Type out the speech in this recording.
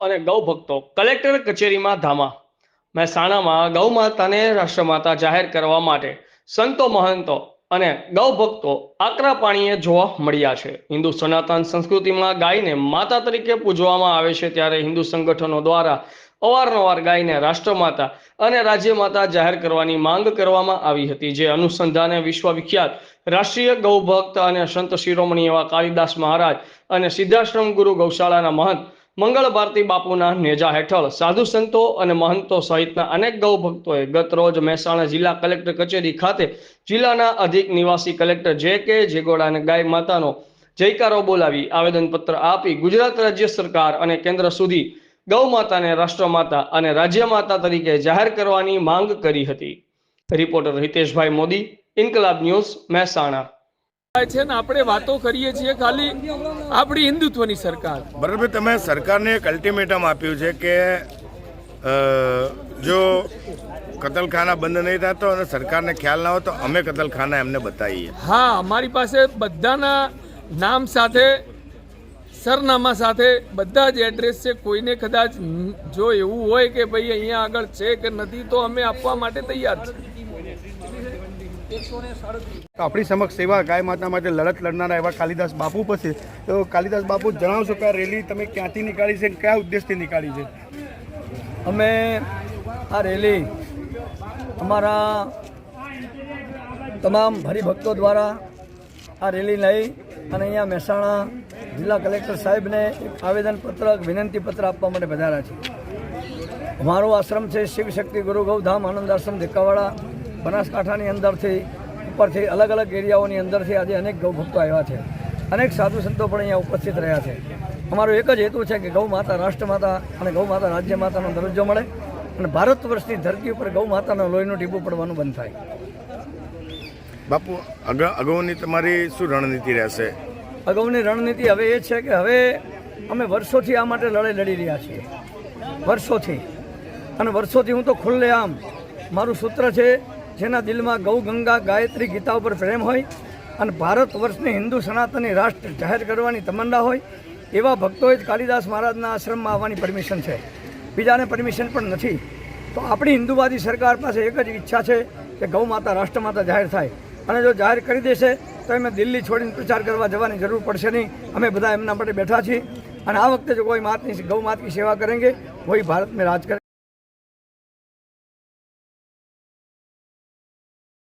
અને ગૌ ભક્તો કલેક્ટર કચેરીમાં ધામા મહેસાણામાં ગૌ માતાને રાષ્ટ્રમાતા જાહેર કરવા માટે સંતો મહંતો અને ગૌ ભક્તો આકરા પાણીએ જોવા મળ્યા છે। હિન્દુ સનાતન સંસ્કૃતિમાં ગાયને માતા તરીકે પૂજવામાં આવે છે, ત્યારે હિન્દુ સંગઠનો દ્વારા અવારનવાર ગાયને રાષ્ટ્રમાતા અને રાજ્યમાતા જાહેર કરવાની માંગ કરવામાં આવી હતી, જે અનુસંધાને વિશ્વવિખ્યાત રાષ્ટ્રીય ગૌ ભક્ત અને સંત શિરોમણી એવા કાલિદાસ મહારાજ અને સિદ્ધાશ્રમ ગુરુ ગૌશાળાના મહંત મંગળ ભારતી બાપુના નેજા હેઠળ સાધુ સંતો અને મહંતો સહિતના અનેક ગૌ ભક્તોએ ગત રોજ મહેસાણા જિલ્લા કલેક્ટર કચેરી ખાતે જિલ્લાના અધિક નિવાસી કલેક્ટર જે.કે. જેગોડાને ગાય માતાનો જયકારો બોલાવી આવેદનપત્ર આપી ગુજરાત રાજ્ય સરકાર અને કેન્દ્ર સુધી ગૌ માતાને રાષ્ટ્રમાતા અને રાજ્યમાતા તરીકે જાહેર કરવાની માંગ કરી હતી। રિપોર્ટર હિતેશભાઈ મોદી, ઇન્કલાબ ન્યૂઝ, મહેસાણા। છે ને આપણે વાતો કરીએ છીએ ખાલી આપણી હિન્દુત્વની સરકાર। બરાબર, તમે સરકારને એક અલ્ટિમેટમ આપ્યું છે કે જો કતલખાના બંધ નહીં થતો અને સરકારને ખ્યાલ ના હોય તો અમે કતલખાના એમને બતાવીએ। હા, અમારી પાસે બધાના નામ સાથે સરનામા સાથે બધા જ એડ્રેસ છે। કોઈને કદાચ જો એવું હોય કે ભાઈ અહીંયા આગળ છે કે નથી તો અમે આપવા માટે તૈયાર છીએ। આપણી સમક્ષ સેવા ગાય માતા માટે લડત લડનારા એવા કાલિદાસ બાપુ પાસે, તો કાલિદાસ બાપુ જણાવશો કે આ રેલી તમે ક્યાંથી નીકાળી છે, કયા ઉદ્દેશથી નીકાળી છે? અમે આ રેલી અમારા તમામ હરિભક્તો દ્વારા આ રેલી લઈ અને અહીંયા મહેસાણા જિલ્લા કલેક્ટર સાહેબને એક આવેદનપત્ર વિનંતીપત્ર આપવા માટે પધાર્યા છે। અમારો આશ્રમ છે શિવશક્તિ ગુરુ ગૌધામ આનંદ આશ્રમ દેકાવાડા, બનાસકાંઠાની અંદરથી ઉપરથી અલગ અલગ એરિયાઓની અંદરથી આજે અનેક ગૌ ભક્તો આવ્યા છે, અનેક સાધુ સંતો પણ અહીંયા ઉપસ્થિત રહ્યા છે। અમારો એક જ હેતુ છે કે ગૌ માતા રાષ્ટ્રમાતા અને ગૌ માતા રાજ્ય માતાનો દરજ્જો મળે અને ભારત વર્ષની ધરતી ઉપર ગૌ માતાનો લોહીનું ટીપું પડવાનું બંધ થાય। બાપુ, અગાઉની તમારી શું રણનીતિ રહેશે? અગાઉની રણનીતિ હવે એ છે કે હવે અમે વર્ષોથી આ માટે લડાઈ લડી રહ્યા છીએ, વર્ષોથી। અને વર્ષોથી હું તો ખુલ્લેઆમ મારું સૂત્ર છે, જેના દિલમાં ગૌ ગંગા ગાયત્રી ગીતા ઉપર પ્રેમ હોય અને ભારત વર્ષને હિન્દુ સનાતનની રાષ્ટ્ર જાહેર કરવાની તમન્ના હોય એવા ભક્તોએ જ કાલિદાસ મહારાજના આશ્રમમાં આવવાની પરમિશન છે, બીજાને પરમિશન પણ નથી। તો આપણી હિન્દુવાદી સરકાર પાસે એક જ ઈચ્છા છે કે ગૌ માતા રાષ્ટ્રમાતા જાહેર થાય, અને જો જાહેર કરી દેશે તો એમને દિલ્હી છોડીને પ્રચાર કરવા જવાની જરૂર પડશે નહીં। અમે બધા એમના માટે બેઠા છીએ અને આ વખતે જો કોઈ ગૌ માત की सेवा करेंगे वही भारत में राज करेंगे।